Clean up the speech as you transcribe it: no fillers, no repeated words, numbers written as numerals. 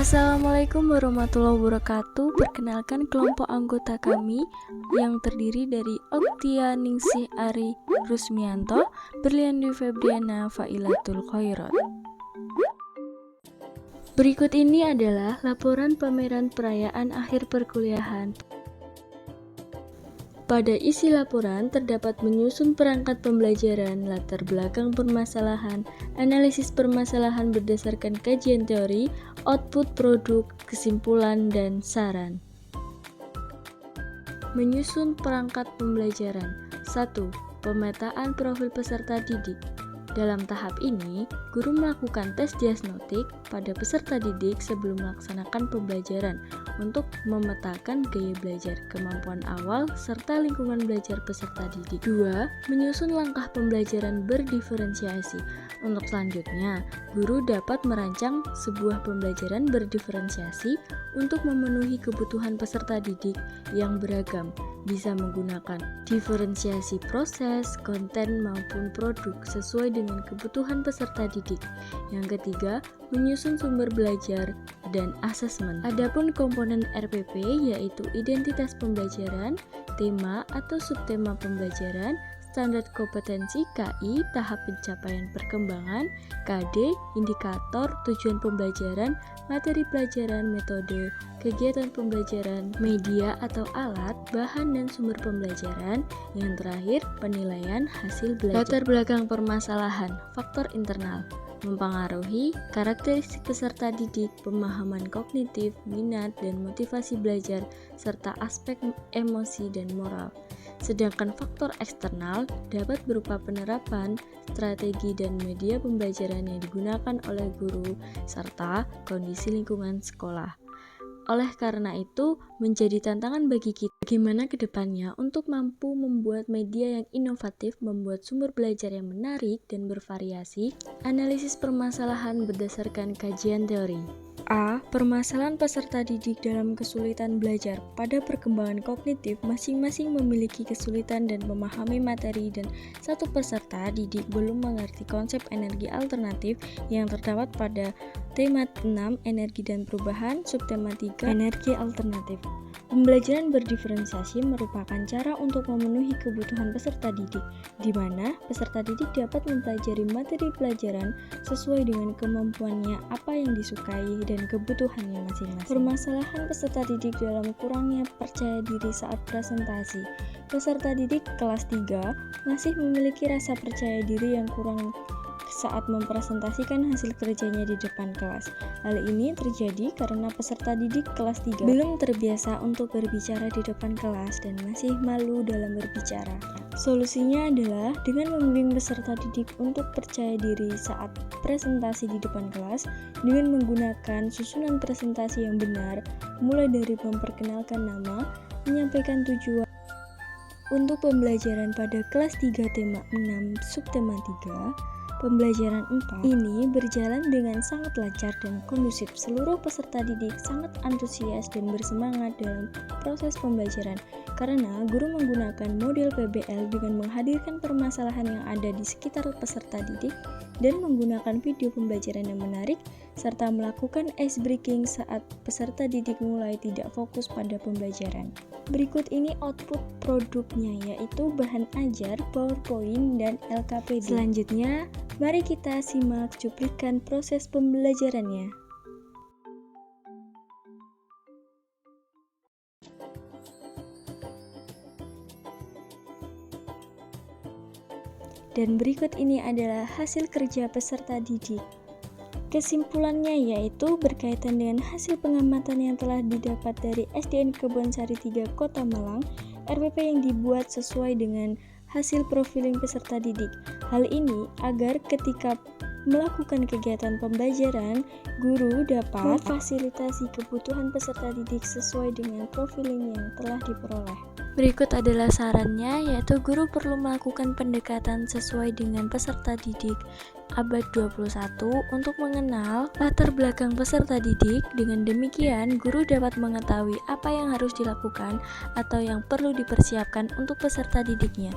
Assalamualaikum warahmatullahi wabarakatuh. Perkenalkan kelompok anggota kami yang terdiri dari Oktia Ningsih Ari Rusmianto, Berlian Dwi Febriana, Failatul Khairat. Berikut ini adalah laporan pameran perayaan akhir perkuliahan. Pada isi laporan terdapat menyusun perangkat pembelajaran, latar belakang permasalahan, analisis permasalahan berdasarkan kajian teori, output produk, kesimpulan, dan saran. Menyusun perangkat pembelajaran. 1. Pemetaan profil peserta didik. Dalam tahap ini, guru melakukan tes diagnostik pada peserta didik sebelum melaksanakan pembelajaran untuk memetakan gaya belajar, kemampuan awal, serta lingkungan belajar peserta didik. 2. Menyusun langkah pembelajaran berdiferensiasi. Untuk selanjutnya, guru dapat merancang sebuah pembelajaran berdiferensiasi untuk memenuhi kebutuhan peserta didik yang beragam, bisa menggunakan diferensiasi proses, konten, maupun produk sesuai dengan kebutuhan peserta didik. Yang ketiga, menyusun sumber belajar dan asesmen. Adapun komponen RPP yaitu identitas pembelajaran, tema atau subtema pembelajaran, standar kompetensi KI, tahap pencapaian perkembangan, KD, indikator, tujuan pembelajaran, materi pelajaran, metode, kegiatan pembelajaran, media atau alat, bahan dan sumber pembelajaran, yang terakhir penilaian hasil belajar. Latar belakang permasalahan, faktor internal, mempengaruhi karakteristik peserta didik, pemahaman kognitif, minat dan motivasi belajar, serta aspek emosi dan moral. Sedangkan faktor eksternal dapat berupa penerapan, strategi dan media pembelajaran yang digunakan oleh guru, serta kondisi lingkungan sekolah. Oleh karena itu, menjadi tantangan bagi kita bagaimana ke depannya untuk mampu membuat media yang inovatif, membuat sumber belajar yang menarik dan bervariasi, analisis permasalahan berdasarkan kajian teori. A. Permasalahan peserta didik dalam kesulitan belajar. Pada perkembangan kognitif, masing-masing memiliki kesulitan dan memahami materi dan satu peserta didik belum mengerti konsep energi alternatif yang terdapat pada tema 6, energi dan perubahan, subtema 3, energi alternatif. Pembelajaran berdiferensiasi merupakan cara untuk memenuhi kebutuhan peserta didik, di mana peserta didik dapat mempelajari materi pelajaran sesuai dengan kemampuannya, apa yang disukai, dan kebutuhannya masing-masing. Permasalahan peserta didik dalam kurangnya percaya diri saat presentasi. Peserta didik kelas 3 masih memiliki rasa percaya diri yang kurang saat mempresentasikan hasil kerjanya di depan kelas. Hal ini terjadi karena peserta didik kelas 3 belum terbiasa untuk berbicara di depan kelas dan masih malu dalam berbicara. Solusinya adalah dengan membimbing peserta didik untuk percaya diri saat presentasi di depan kelas dengan menggunakan susunan presentasi yang benar, mulai dari memperkenalkan nama, menyampaikan tujuan. Untuk pembelajaran pada kelas 3 tema 6 subtema 3, pembelajaran 4 ini berjalan dengan sangat lancar dan kondusif. Seluruh peserta didik sangat antusias dan bersemangat dalam proses pembelajaran karena guru menggunakan model PBL dengan menghadirkan permasalahan yang ada di sekitar peserta didik dan menggunakan video pembelajaran yang menarik serta melakukan ice breaking saat peserta didik mulai tidak fokus pada pembelajaran. Berikut ini output produknya, yaitu bahan ajar, PowerPoint, dan LKPD. Selanjutnya, mari kita simak cuplikan proses pembelajarannya. Dan berikut ini adalah hasil kerja peserta didik. Kesimpulannya yaitu berkaitan dengan hasil pengamatan yang telah didapat dari SDN Kebonsari 3 Kota Malang, RPP yang dibuat sesuai dengan hasil profiling peserta didik. Hal ini agar ketika melakukan kegiatan pembelajaran, guru dapat memfasilitasi kebutuhan peserta didik sesuai dengan profiling yang telah diperoleh. Berikut adalah sarannya, yaitu guru perlu melakukan pendekatan sesuai dengan peserta didik abad 21 untuk mengenal latar belakang peserta didik. Dengan demikian, guru dapat mengetahui apa yang harus dilakukan atau yang perlu dipersiapkan untuk peserta didiknya.